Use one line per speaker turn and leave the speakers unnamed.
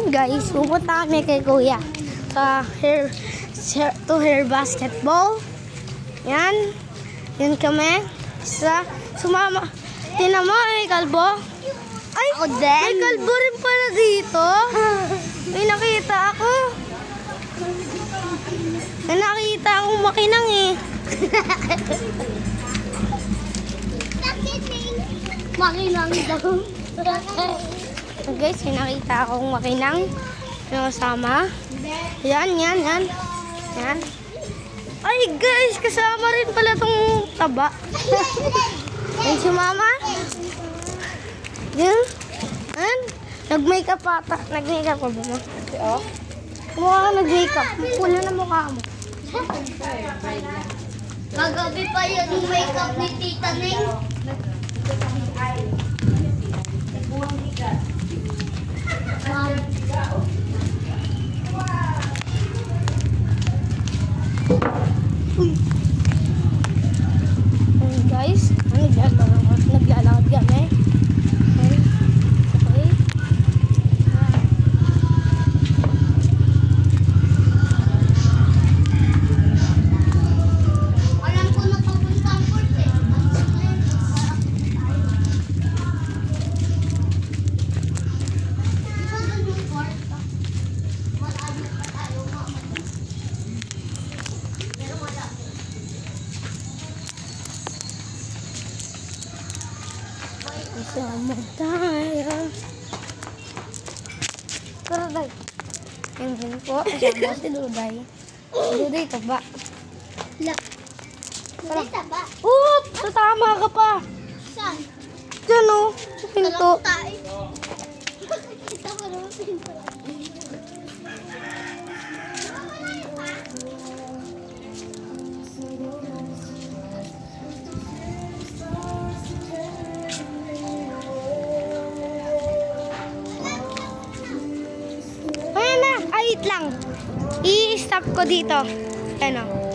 Ayan guys, pupunta kami kay Kuya sa hair basketball. Yan. Yan kami. Sumama. Tinan mo, may kalbo. Ay, ako din. May kalbo rin pala dito. May nakita ako. May nakita akong makinang eh.
Makinang daw.
So guys, may nakita akong makinang. May kasama. Yan. Yan. Ay guys, kasama rin pala tong taba. Yan si mama. Yan. Nag-makeup ata. Nag-makeup pa ba mo? Oo. Mukha ka nag-makeup. Pula na mukha mo.
Kagabi pa yun yung makeup ni Tita Ning.
Guys, naglalakad kami. Okay.
Alam ko na papunta ang port eh.
Sama tayo. Tara tayo. Yung po, kasama si Duday. Si Duday, taba.
Tara. Taba.
Oop! Tatama ka pa.
Saan?
Diyan o, sa pinto.
Kita ko naman pinto.
Ayan na, wait lang. I-stop ko dito. Ano?